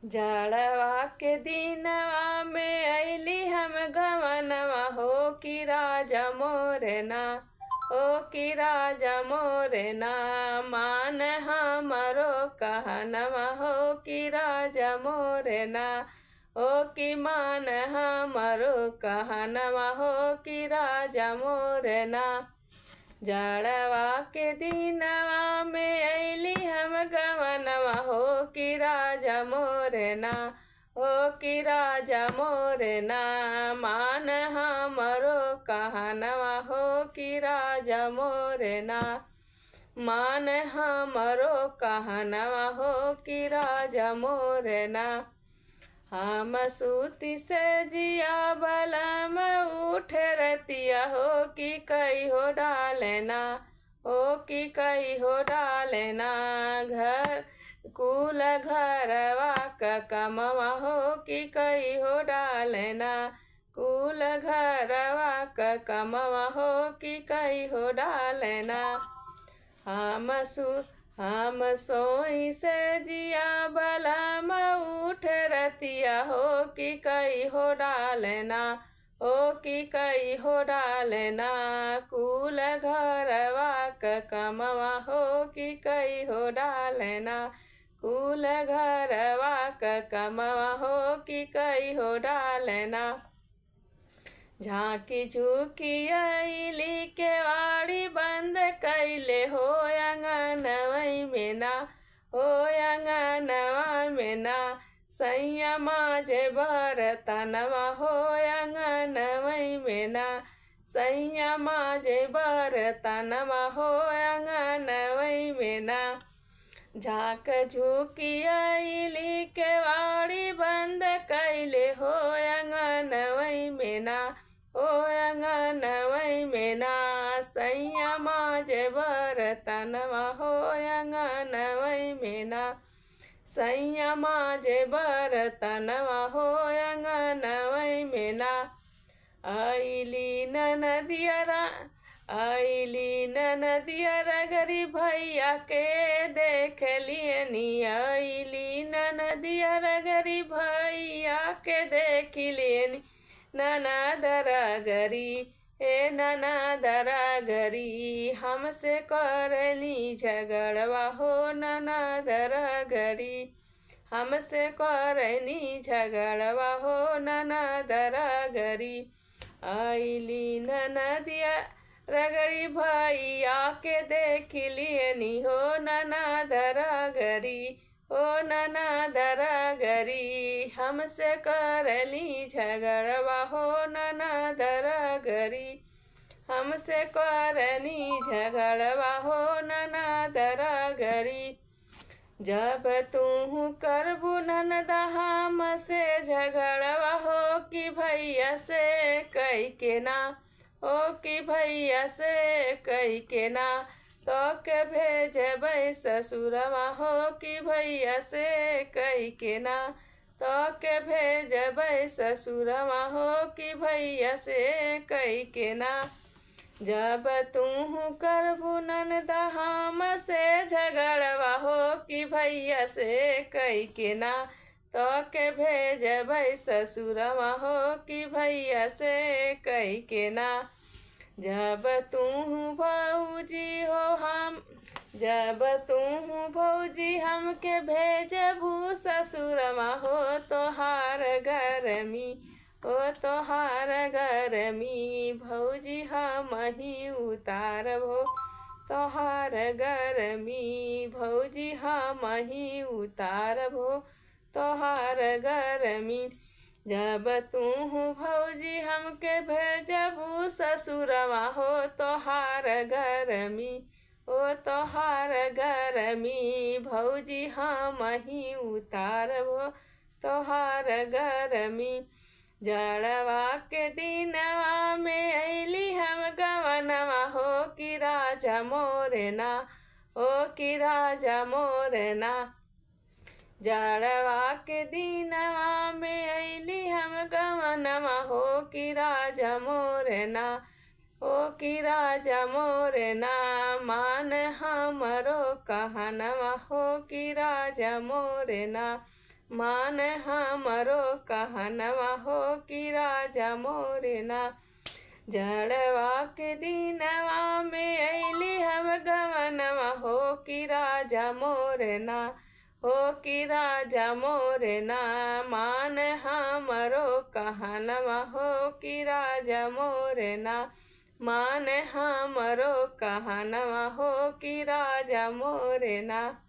जाड़वा के दिनवा में अइली हम गवनवा हो कि राजा मोरना, ओ कि राजा मोरना। मान हमरो कहनवा हो कि राजा मोरना, ओ कि मान हमरो कहनवा हो कि राजा मोरना। जाड़वा के दिनवा में अइली हम गवनवा हो कि राजा मोरना, हो कि राजा मोरना। मान हमरो कहनवा हो कि राजा मोरना, मान हमरो कहनवा हो कि राजा मोरना। हम सूती से जिया बलम उठ रतिया हो कि कई हो डालना, हो कि कई हो डालना। घर कुल घरवा का कमवा हो कि कई हो डालना, कुल घरवा का कमवा हो कि कई हो डालना। हम सोई से जिया बलम उठ रतिया हो कि कई हो डालना, हो कि कई हो डालना। कुल घरवा क कमवा हो कि कई हो डालना, कुल घरवा क कमवा हो कि कई हो डालना। झांकी झुकी अइली केवाड़ी बंद कैले हो अंगनवई में ना, हो अंगनवा में ना। सैया माझे बरतनवा हो अंगनवई में ना, सैया माझे बरतनवा हो अंगनवई में ना। झाँक झुकी अइली केवाड़ी बंद कैले हो अंगनवई में ना, हो अंगनवई में ना। सैया माझे बरतनवा हो अंगनवई में ना, सैया माझे बरतनवा हो अंगनवई में ना। अइली ननदिया रगरी भैया के देख लियनी, अइली ननदिया रगरी भैया के देख लियनी। ननद रगरी हे ननद रगरी हमसे करली झगड़वा हो ननद रगरी, हमसे करली झगड़वा हो ननद रगरी। अइली ननदिया रगरी भैया के देख लियनी हो ननद रगरी, ओ ननद रगरी हमसे करली झगड़वा हो ननद रगरी, हमसे करली झगड़वा हो ननद रगरी। जब तू करबू ननदा हमसे झगड़वा हो कि भैया से कही के ना, हो कि भैया से कही के ना। तो के भेजबै ससुरवा हो कि भैया से कही के ना, तो के भेजबै ससुरवा हो कि भैया से कही के ना। जब तू करबू ननदा हमसे झगड़वा हो कि भैया से कही के ना, तो के भेजबै ससुरवा हो कि भैया से कही के ना। जब तू भौजी हो जब तू भौजी हमके भेजबू ससुरवा हो तोहार गरमी, ओ तोहार गरमी भौजी हम ही उतारबो, तोहार गरमी भौजी हम ही उतारबो, तोहार गरमी। जब तू भौजी हमके भेजबू ससुरवा हो तोहार गरमी, ओ तोहार गरमी भौजी हम ही उतारबो, तोहार गरमी। जाड़वा के दिनवा में अइली हम गवनवा हो कि राजा मोरना, हो कि राजा मोरना। जाड़वा के दिनवा में अइली हम गवनवा हो कि राजा मोरना, हो कि राजा मोरना। मान हमरो कहनवा हो कि राजा मोरना, मान हमरो कहनवा हो कि राजा मोरे ना। जड़वा के दिनवा में अइली हम गवनवा हो कि राजा मोरे ना। हो कि राजा मोरे ना। मान हमरो कहनवा हो कि राजा मोरे ना। मान हमरो कहनवा हो कि राजा मोरे ना।